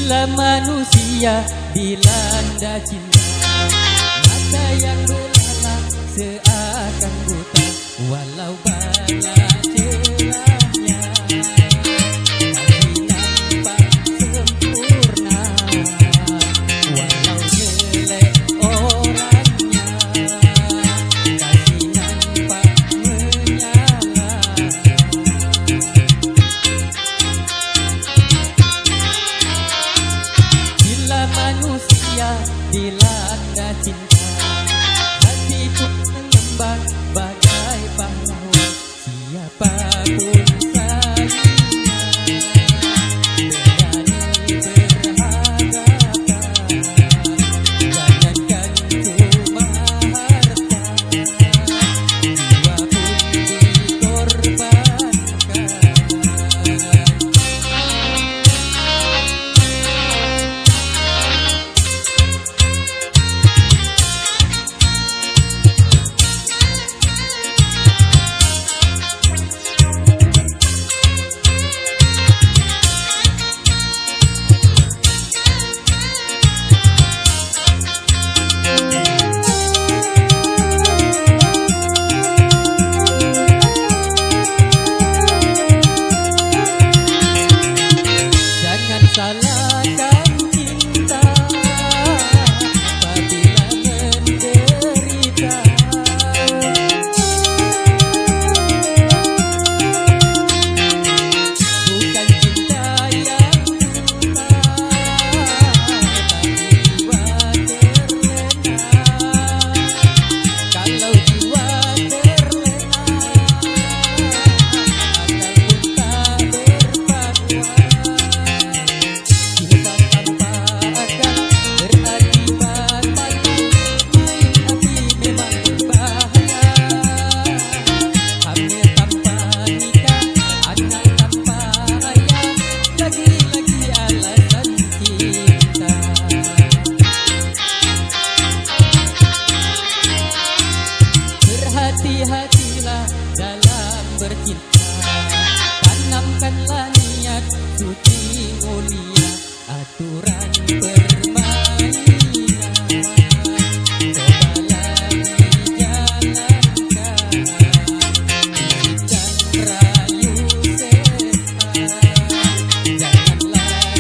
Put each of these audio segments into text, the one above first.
Bila manusia dilanda cinta, mata yang belalak seakan buta, walau bala celahnya masih nampak sempurna, walau jelek orangnya kasih nampak menyala. Bila manusia dilanda cinta, hati pun mengembang bagai pahlawan. Siapapun saingnya berani berhadapan, jangankan cuma harta, jiwa pun dikorbankan. Salahkan cinta apabila menderita, bukan cinta yang buta, tapi jiwa terlena. Kalau jiwa terlena, akal pun tak berpaduan. Hati-hatilah dalam bercinta, tanamkanlah niat suci mulia, aturan permainan cobalah dijalankan, bisikan rayu setan janganlah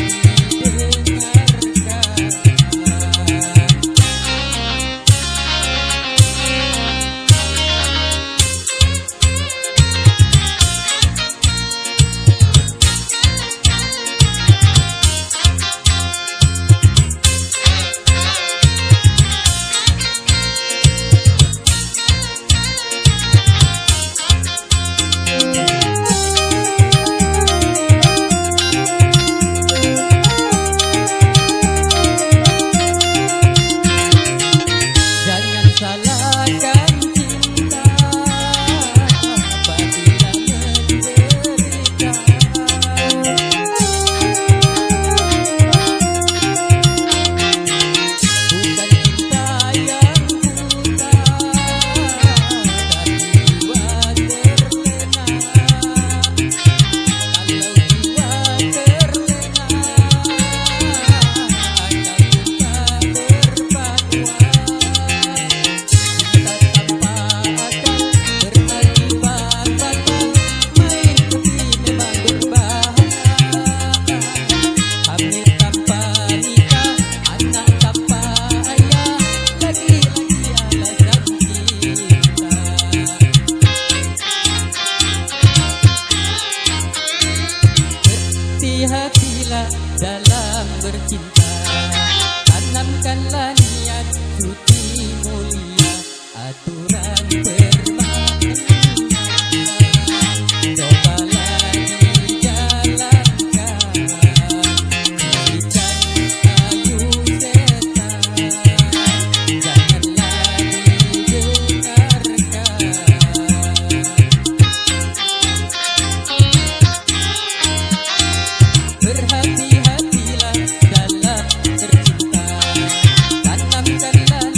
didengarkan. Salahkan cinta apabila menderita, bukan cinta yang buta, tapi jiwa terlena. Kalau jiwa terlena, akal pun tak berpaduan. Hati-hatilah dalam bercinta, tanamkanlah niat suci mulia, aturan permainan cobalah dijalankan, bisikan rayu setan janganlah didengarkan. Berhati-hatilah dalam bercinta, tanamkanlah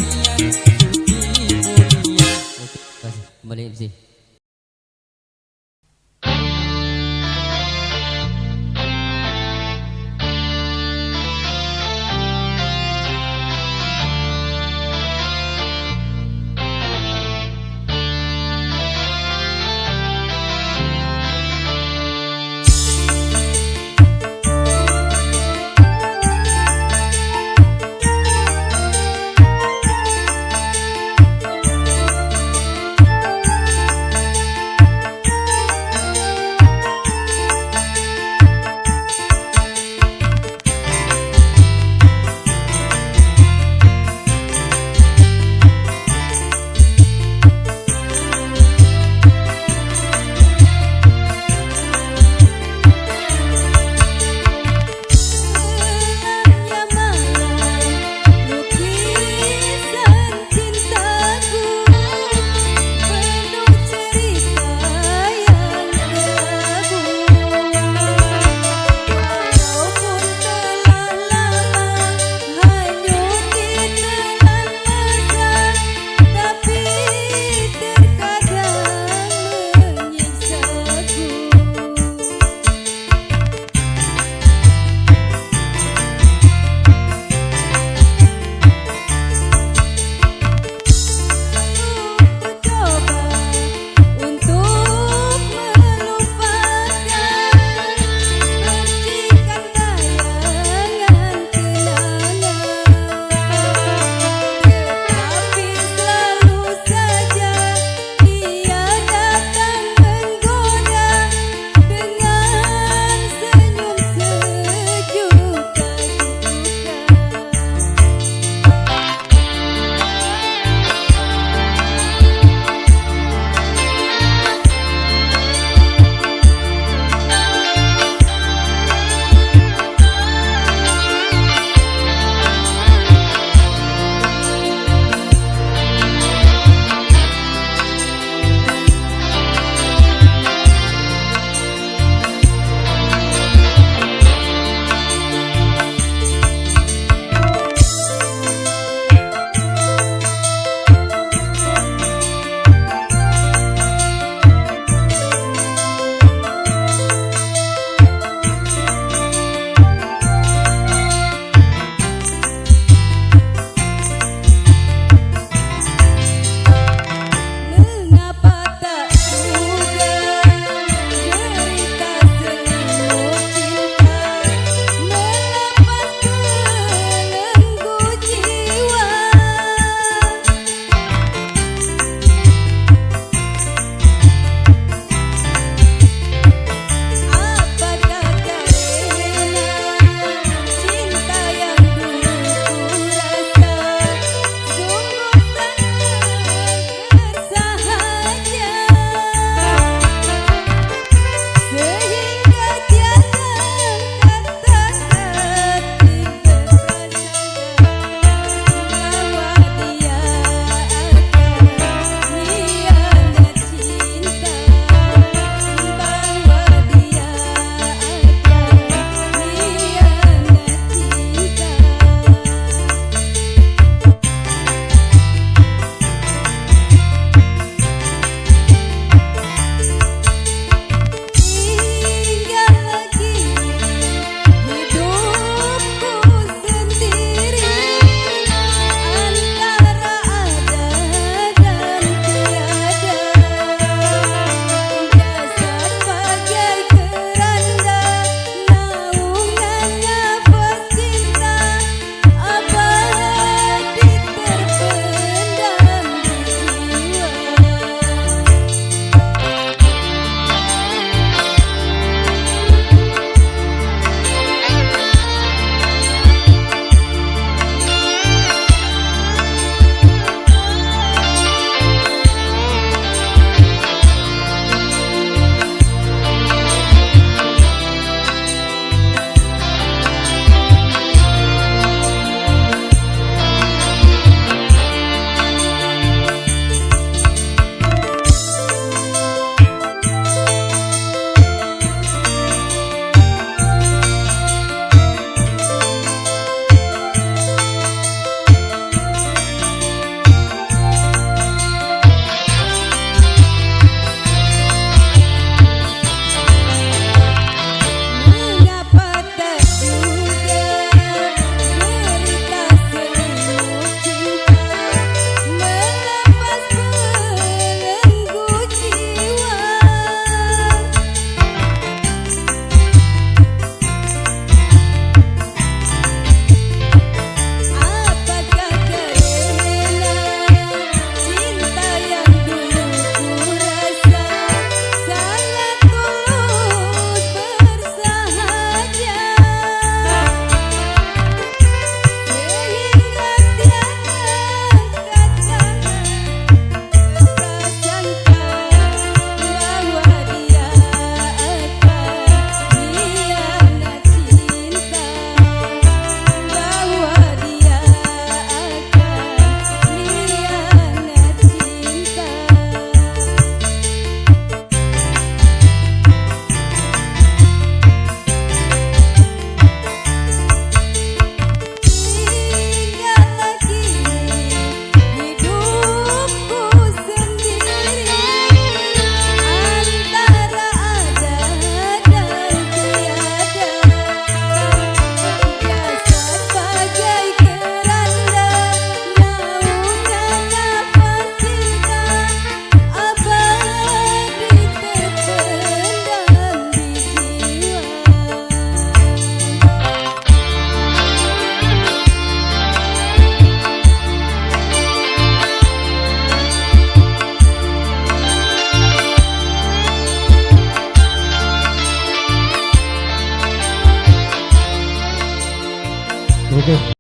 Oke.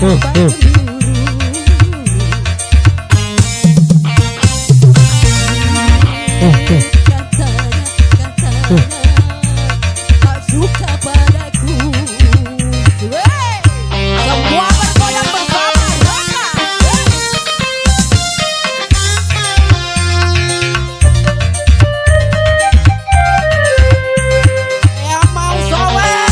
tak suka padaku. Semua bergoyang bersama yang mau sower.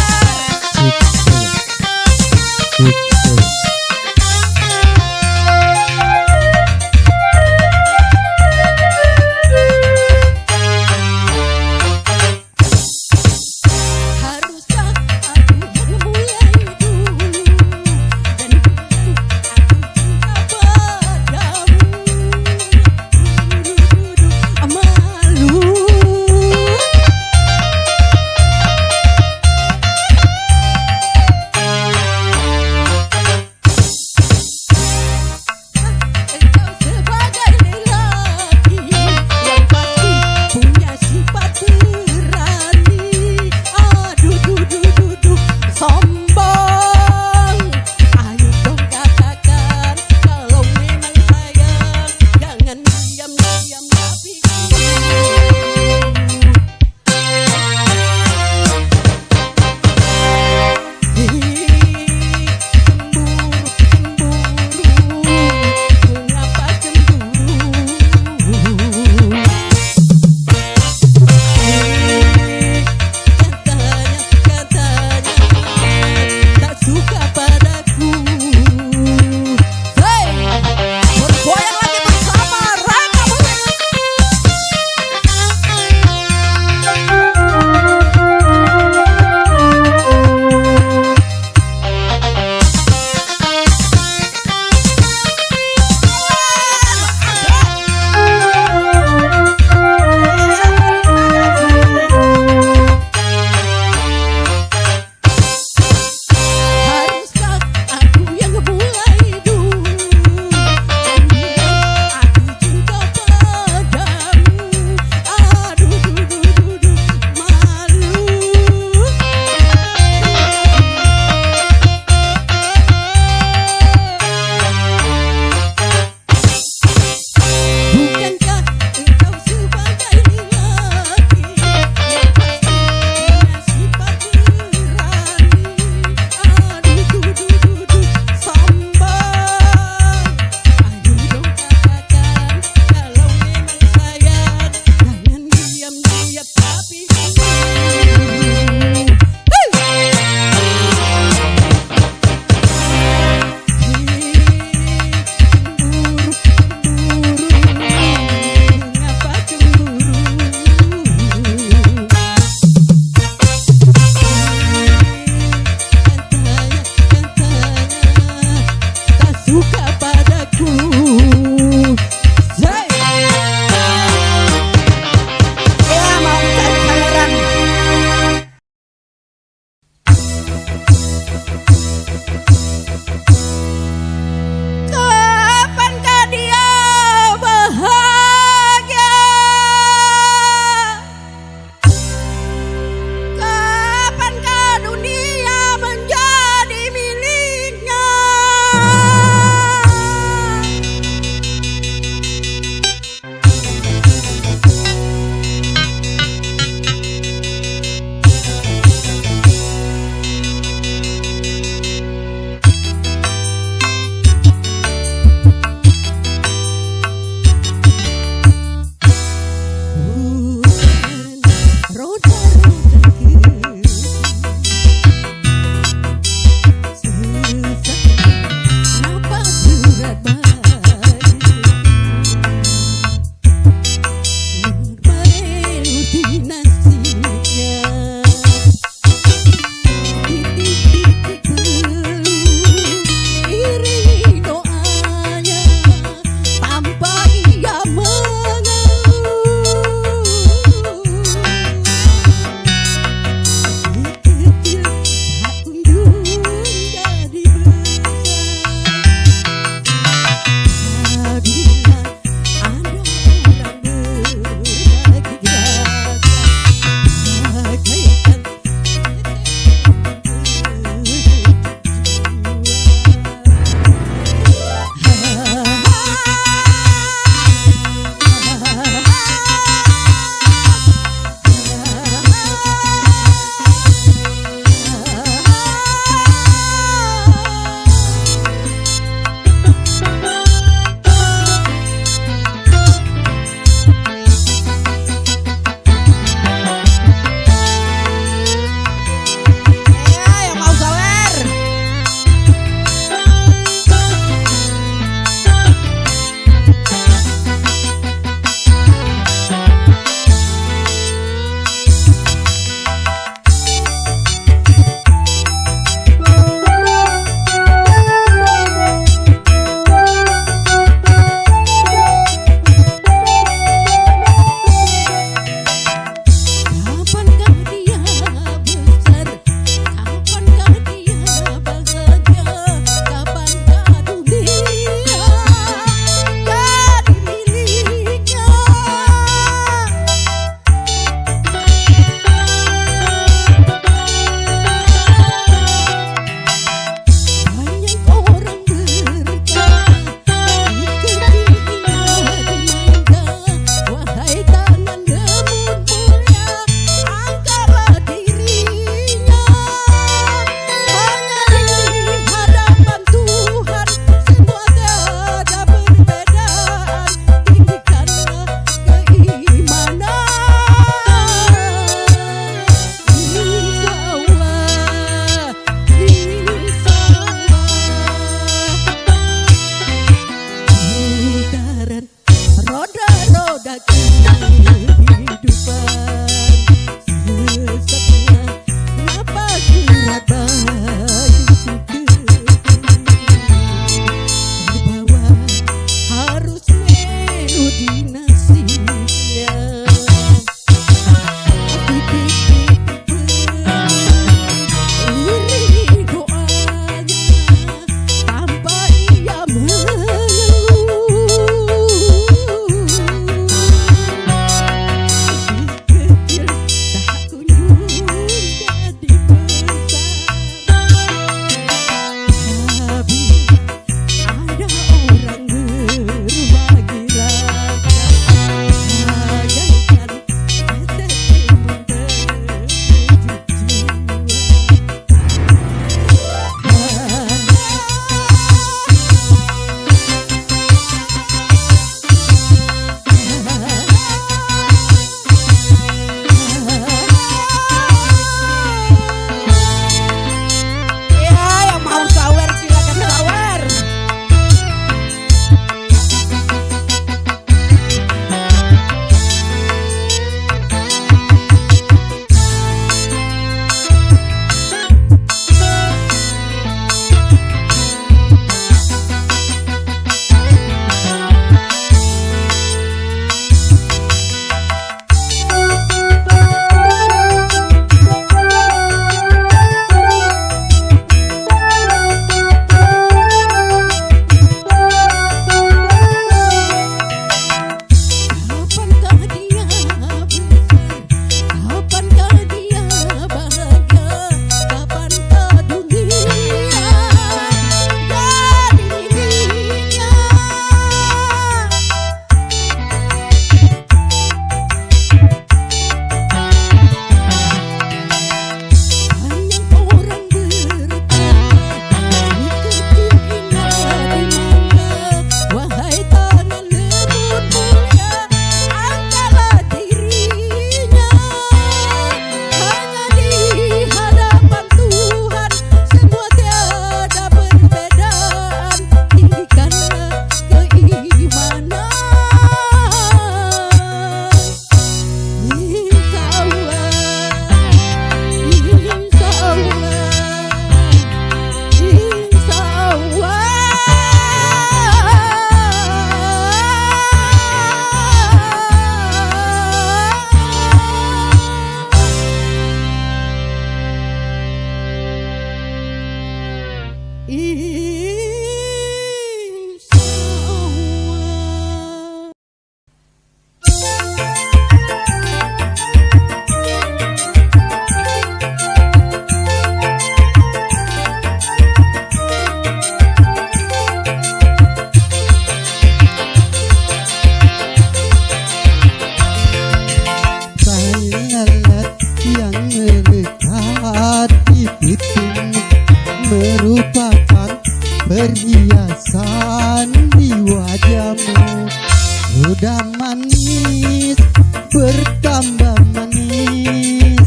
bertambah manis,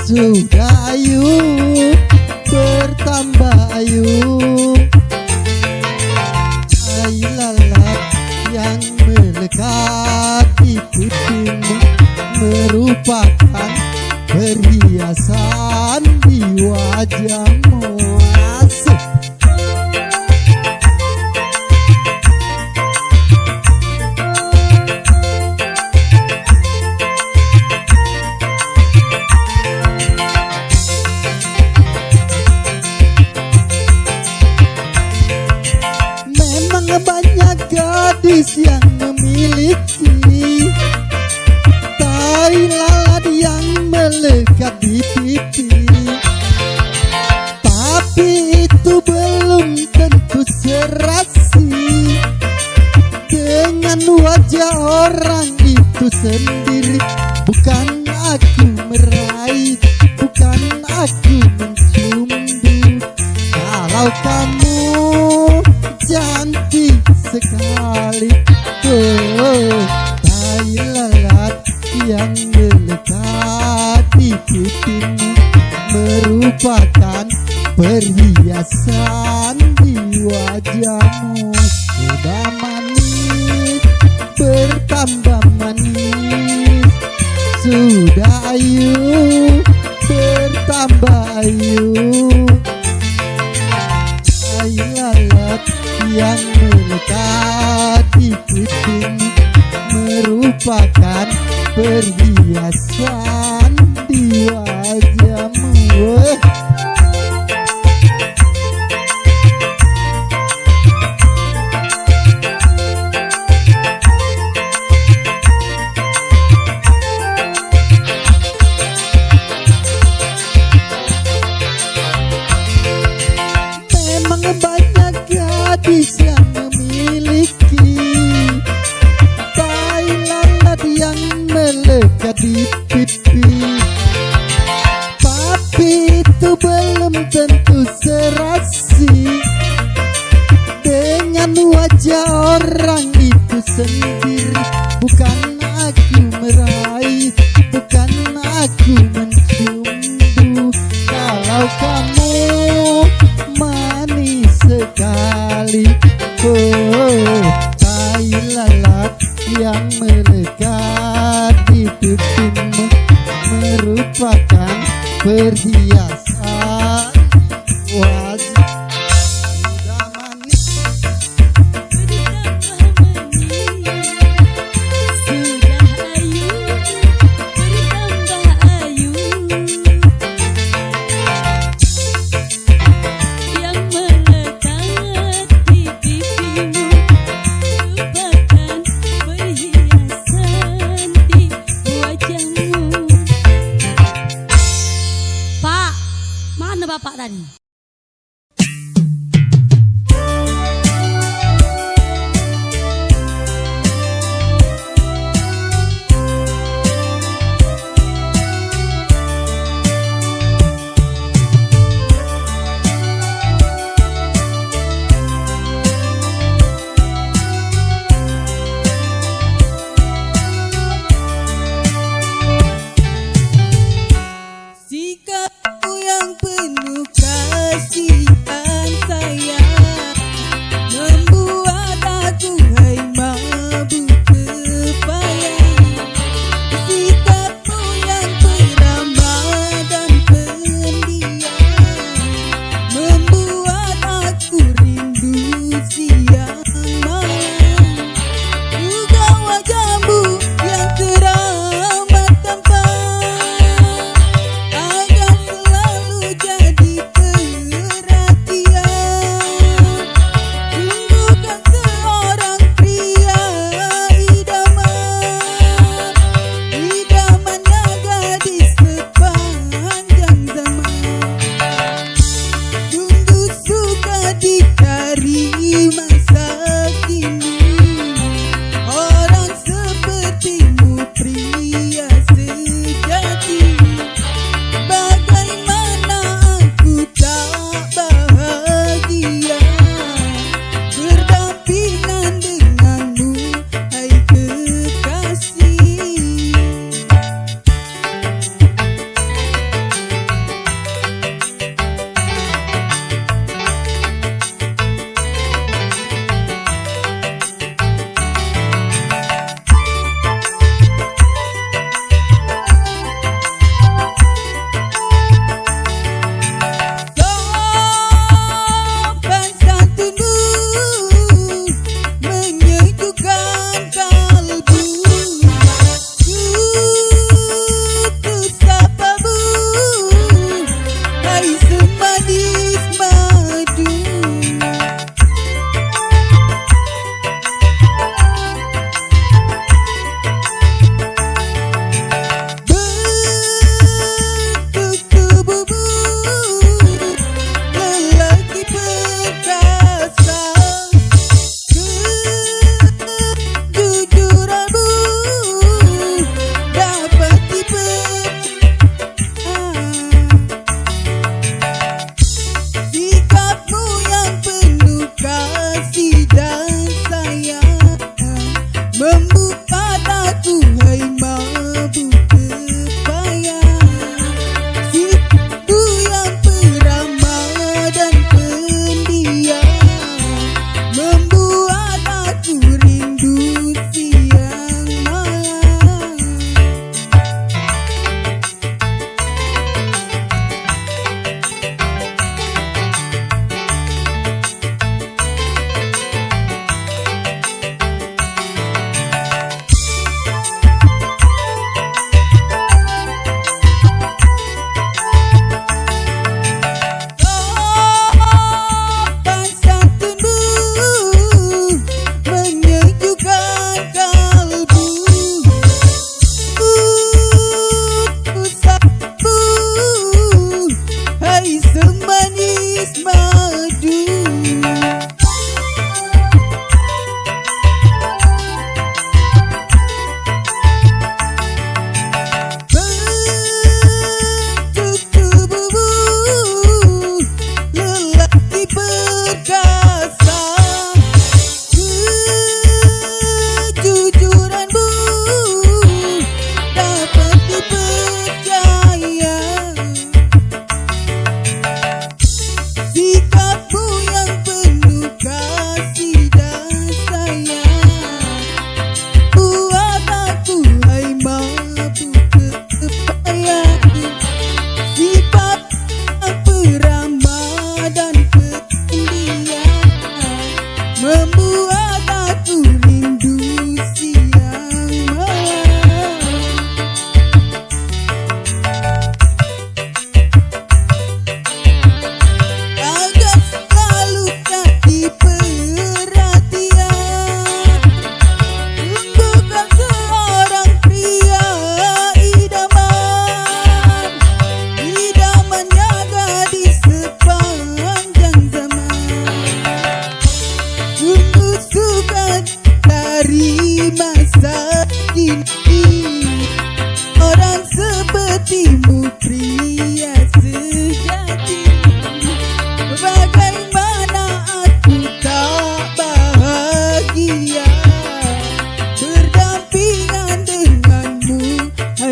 sudah ayu bertambah ayu. Hai lalat yang melekat di pipimu merupakan perhiasan di wajahmu. Asik. Memang banyak gadis yang memiliki tai lalat yang melekat di pipi, tapi itu belum tentu serasi dengan wajah orang itu sendiri. Bukan aku meraih, bukan aku mencium. Kalau kamu cantik sekali, oh, tai lalat yang melekat di pipimu merupakan perhiasan di wajahmu. Sudah manis bertambah manis, sudah ayu bertambah ayu. Hai lalat yang melekat di pipimu merupakan perhiasan di wajahmu. Memang banyak gadis yang memiliki tai lalat yang melekat di pipi, tapi itu belum tentu serasi dengan wajah orang itu sendiri. Bukan aku meraih, bukan aku mencium. Kalau kamu manis sekali, oh, tai lalat yang melekat di pipimu merupakan perhiasan wajah. Sudah manis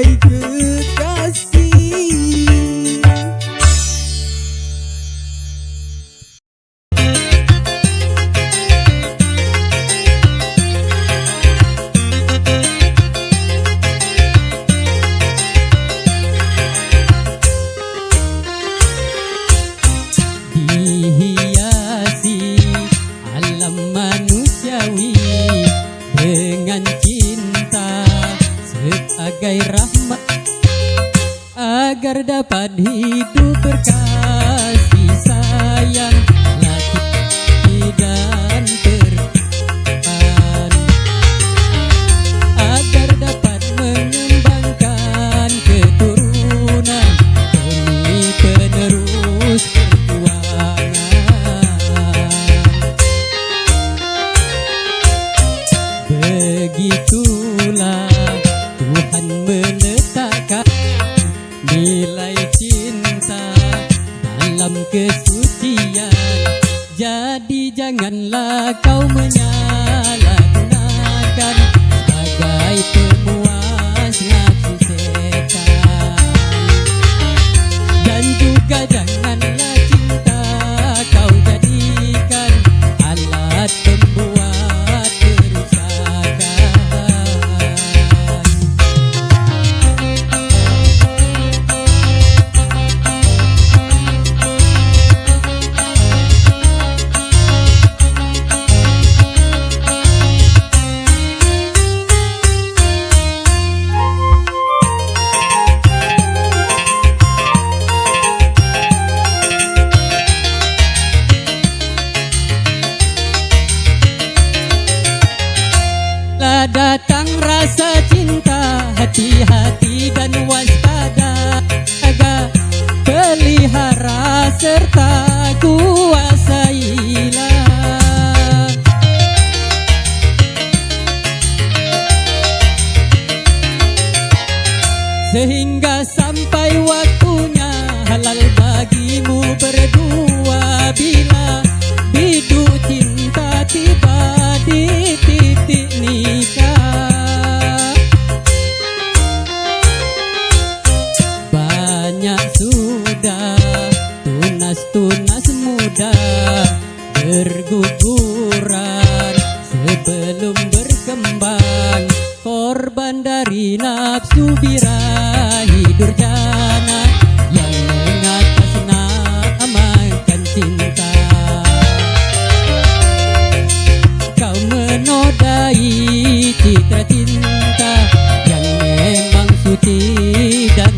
sebagai kekasih. Dihiasi alam manusiawi dengan cinta sebagai rahmat, agar dapat hidup berkasih sayang laki dan perempuan, agar dapat mengembangkan keturunan demi penerus perjuangan. Begitulah Tuhan meletakkan nilai cinta dalam kesucian. Jadi janganlah kau menyalahgunakan sebagai pemuas nafsu setan. Dan juga janganlah cinta kau jadikan alat pembuat kerusakan. Datang rasa cinta, hati-hati dan waspada, jaga, pelihara serta kuasailah. Sehingga sampai waktunya halal bagimu berdua, bila biduk cinta tiba di titik nikah. Banyak sudah tunas-tunas muda berguguran sebelum berkembang, korban dari nafsu birahi durjana yang mengatasnamakan cinta. Kau menodai citra cinta yang memang suci dan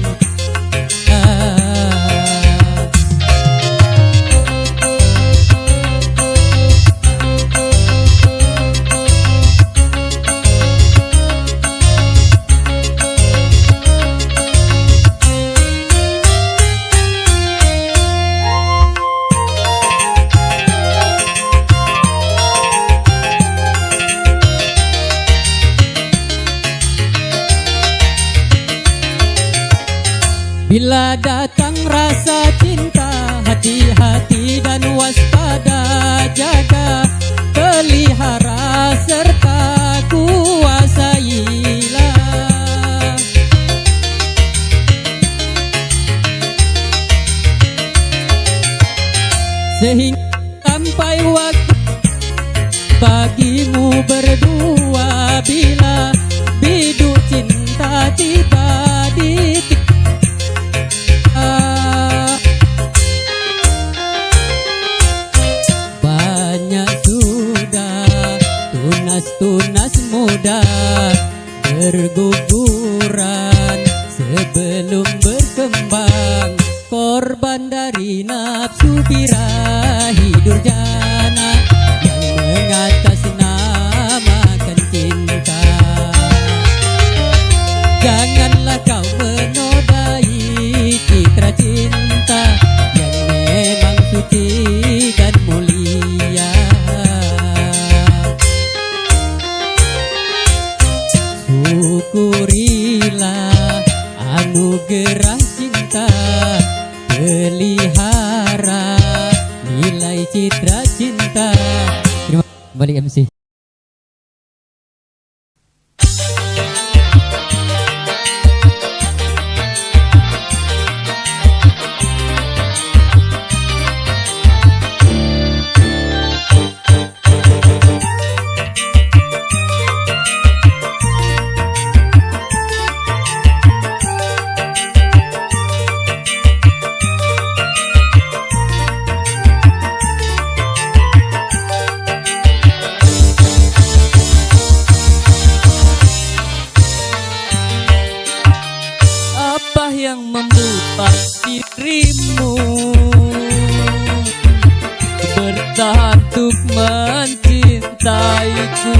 bila datang rasa cinta, hati-hati dan waspada, jaga, pelihara serta kuasailah. Sehingga sampai waktu bagimu berdua, bila biduk cinta tiba di banyak sudah tunas-tunas muda berguguran sebelum berkembang, korban dari nafsu birahi durjana yang mengatasnamakan cinta. Janganlah kau menodai citra cinta yang memang suci dan mulia. Syukurilah anugerah cinta, pelihara nilai citra cinta. Terima kasih. Balik MC. yang membuat dirimu bertahan untuk mencintaiku,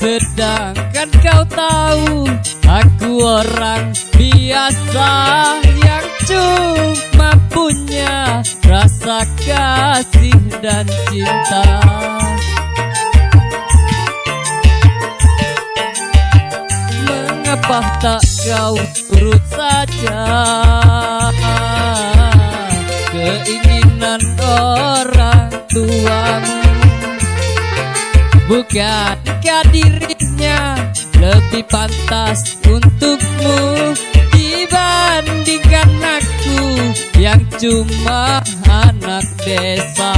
sedangkan kau tahu aku orang biasa yang cuma punya rasa kasih dan cinta. Mengapa tak kau turut saja keinginan orang tuamu? Bukankah dirinya lebih pantas untukmu dibandingkan aku yang cuma anak desa?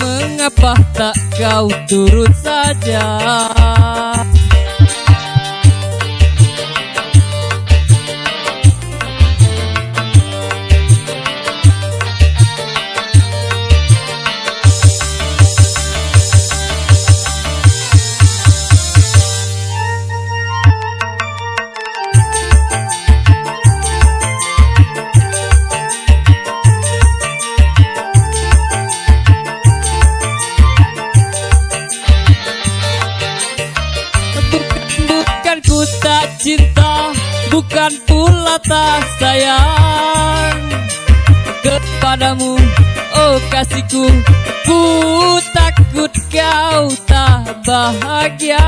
Mengapa tak kau turut saja? Bukan ku tak cinta, bukan pula tak sayang kepadamu, oh kasihku. Ku takut kau tak bahagia.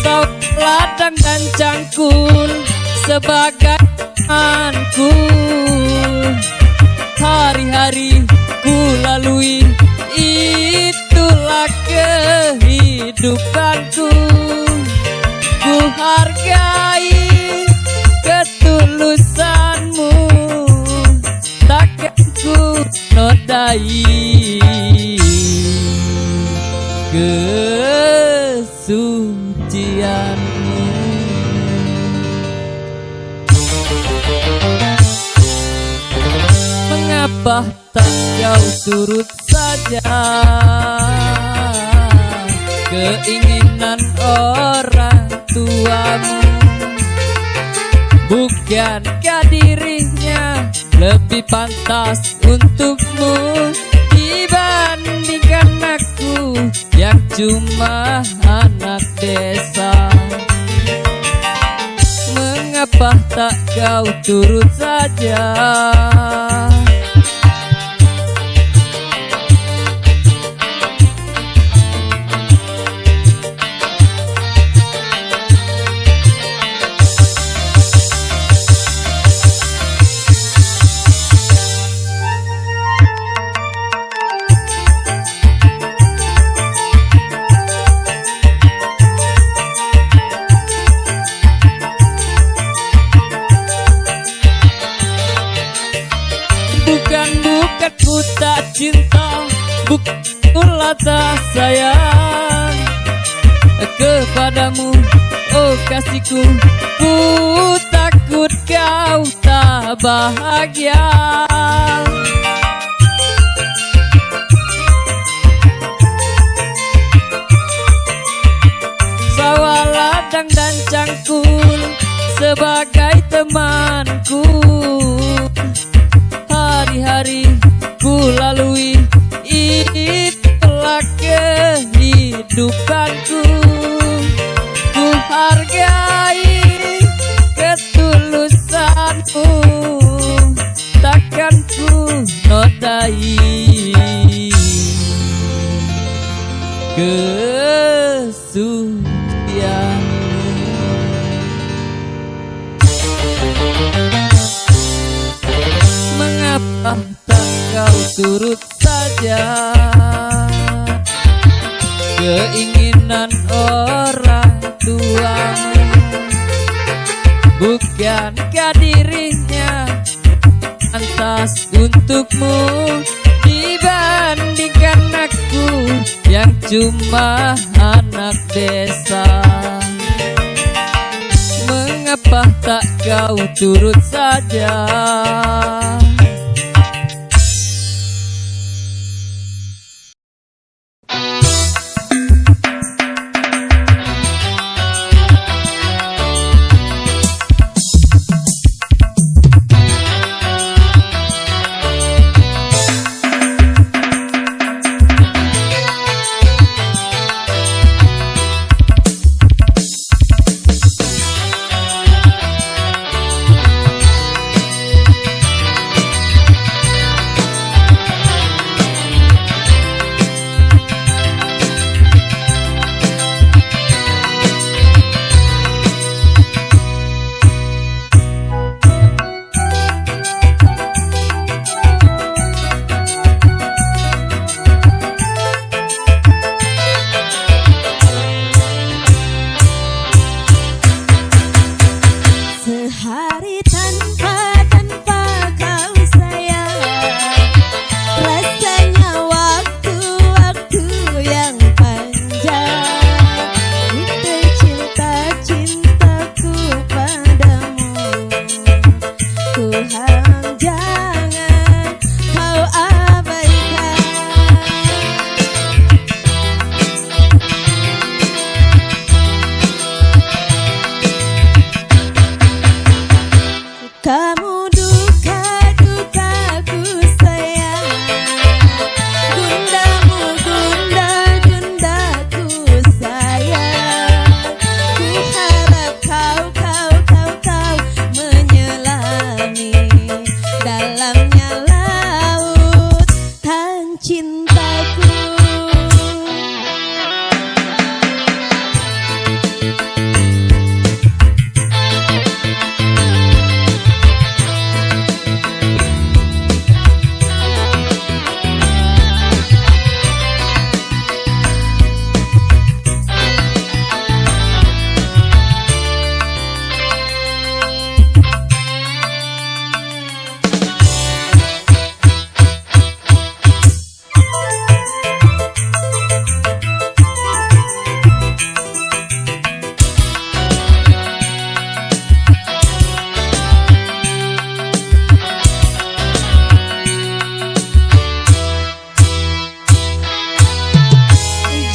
Saudara ladang dan cangkul sebagai temanku, hari-hari ku lalui, itulah kehidupanku. Ku hargai ketulusanmu, takkan ku nodai kesucianmu. Mengapa tak kau turut saja keinginan orang tuamu? Bukankah dirinya lebih pantas untukmu dibandingkan aku yang cuma anak desa? Mengapa tak kau turut saja? Bukan ku tak cinta, bukan pula tak sayang kepadamu, oh kasihku. Ku takut kau tak bahagia. Sawah ladang dan cangkul sebagai temanku, hari-hari ku lalui, itulah kehidupanku. Ku hargai ketulusanmu, takkan ku nodai kesucianmu. Mengapa tak kau turut saja keinginan orang tuamu? Bukankah dirinya pantas untukmu dibandingkan aku yang cuma anak desa? Mengapa tak kau turut saja? cintaku.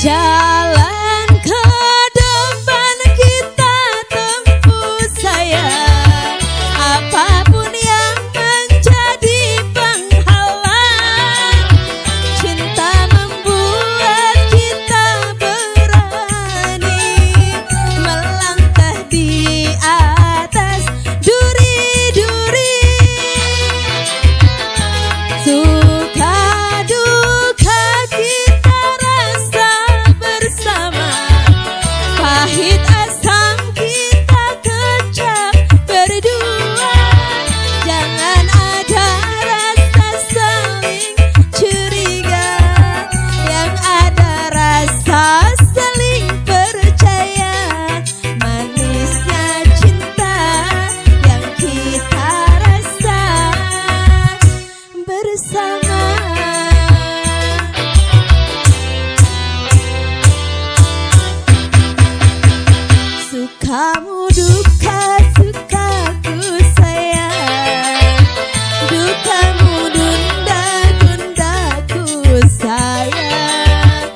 Jalan ke depan kita tempuh sayang, apapun yang menjadi penghalang. Cinta membuat kita berani melangkah di atas duri-duri. Suka duka kita rasa bersama, pahit asam kita kecap berdua. Jangan ada rasa saling curiga, yang ada rasa saling percaya. Manisnya cinta yang kita rasa bersama. Sukamu duka sukaku sayang, dukamu dunda dundaku sayang.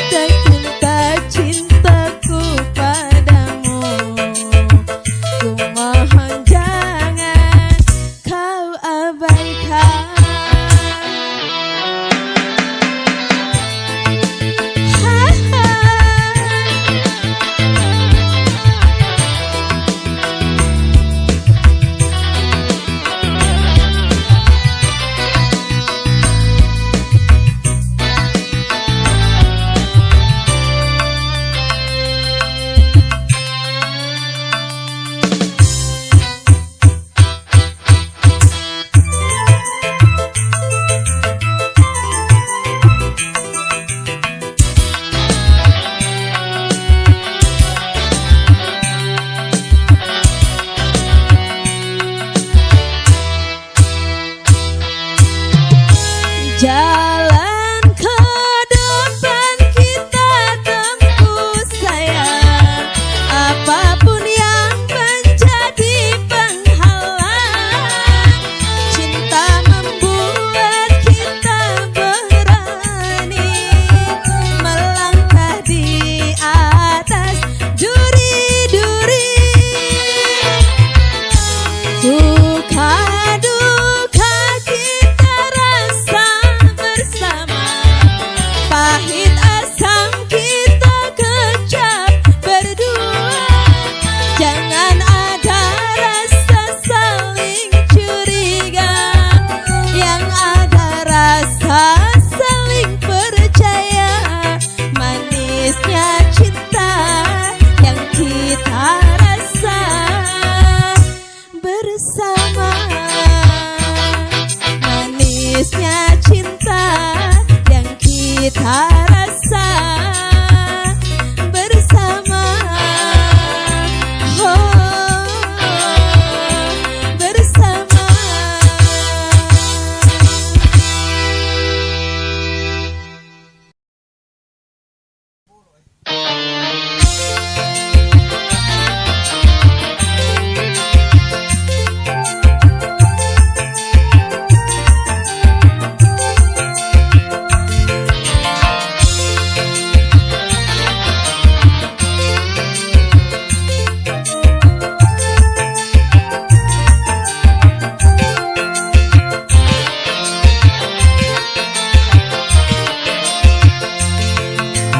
Tercinta cintaku padamu, ku mohon jangan kau abaikan. Jalan ke depan kita tempuh sayang, apapun yang menjadi penghalang. Cinta membuat kita berani melangkah di atas duri-duri. Suka duka kita rasa bersama, pahit asam kita kecap berdua. Jangan ada rasa saling curiga, yang ada rasa saling percaya. Manisnya cinta yang kita rasa bersama. Manisnya cinta yang kita rasa bersama. Oh, bersama.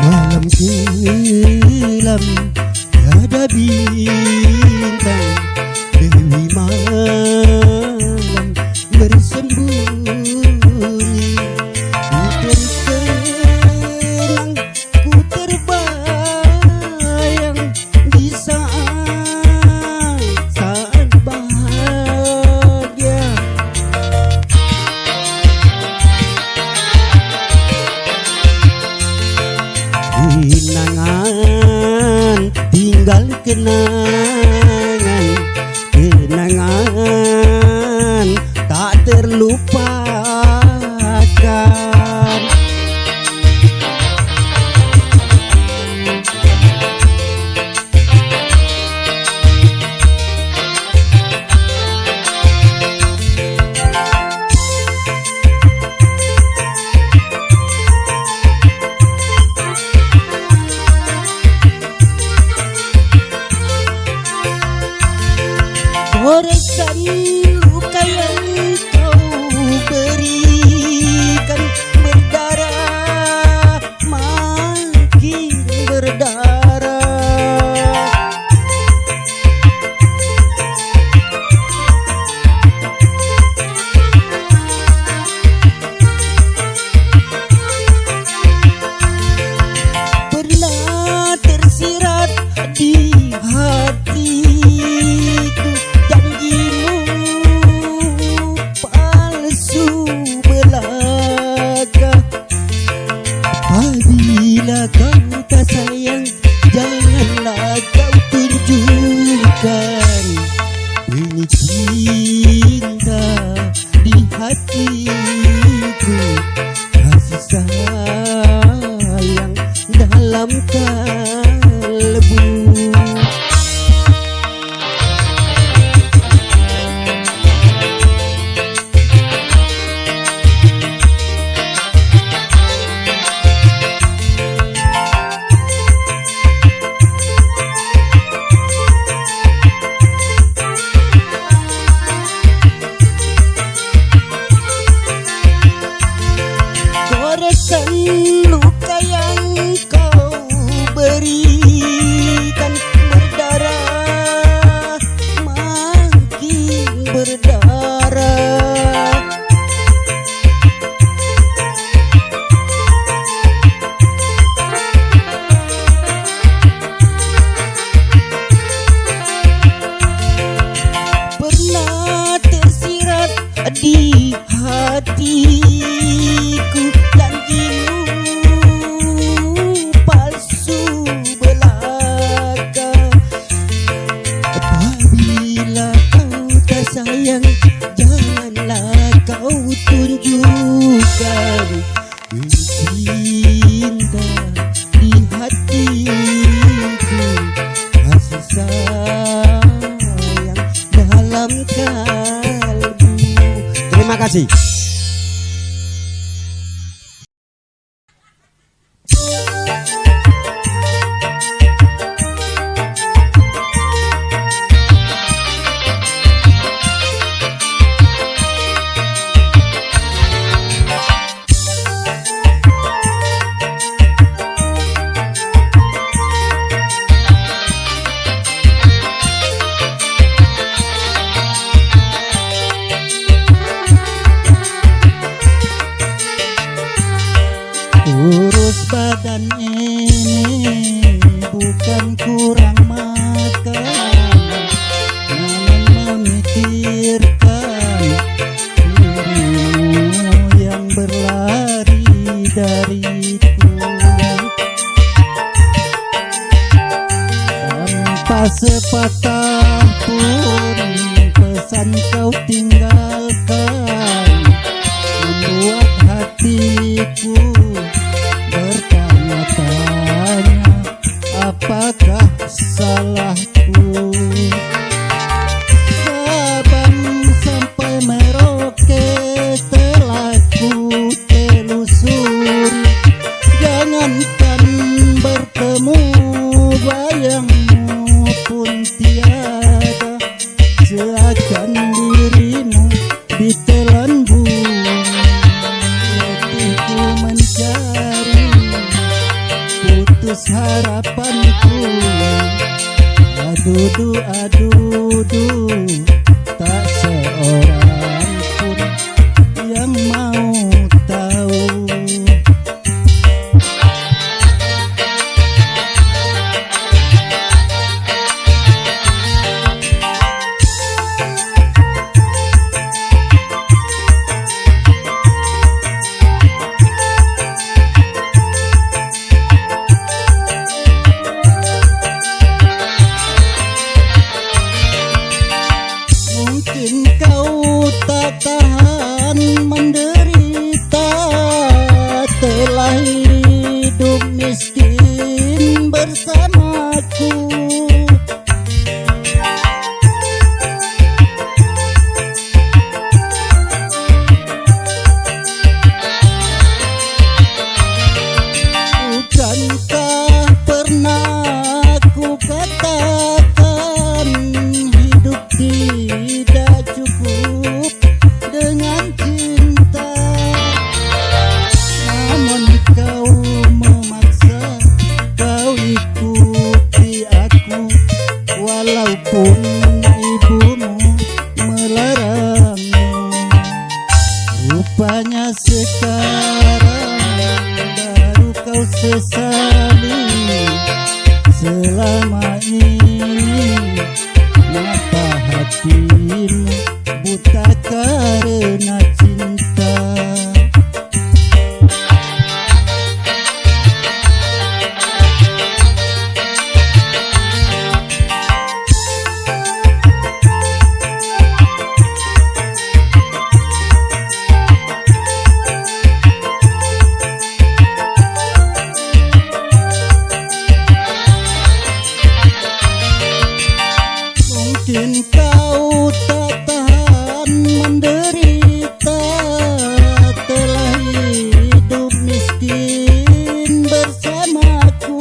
Malam tiada bintang, demi malam bersembunyi. kenangan, kenangan tak terlupakan. Goresan luka yang kau berikan berdarah, makin berdarah. Pernah tersirat di hatiku apabila kau tak sayang, janganlah kau tunjukkan bunyi cinta di hatiku. Kasih sayang dalam kalbu. Goresan luka yang kau berikan berdarah, makin berdarah. Pernah tersirat di hatiku janjimu palsu belaka. Apabila kau tak sayang, janganlah kau tunjukkan cinta di hatiku. Kasih sayang dalam kalbu. Terima kasih. Urus badan ini bukan kurang makan, namun memikirkan dirimu yang berlari dariku. Tanpa sepatah pun pesan kau tinggalkan, membuat hatiku bertanya-tanya, apakah salahku? Saban sampai Merauke telah ku telusuri, jangankan bertemu bayangmu pun tiada, seakan dirimu ditelan bumi. Hatiku mencari, putus harapanku. Adudu, adudu, tak seorang pun yang mau tahu. kau sesali selama ini mata hatimu buta karena cinta. Mungkin kau tak tahan menderita, telah hidup miskin bersamaku.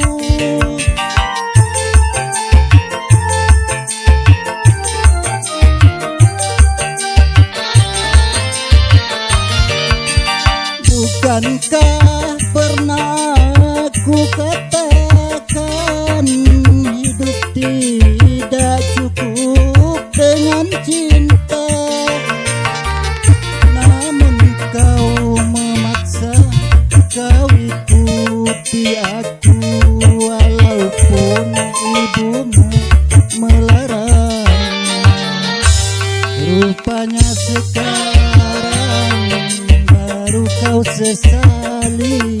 Bukankah pernah ku katakan hidup tidak cukup dengan cinta, namun kau memaksa, kau ikuti aku walaupun ibumu melarang. Rupanya sekarang baru kau sesali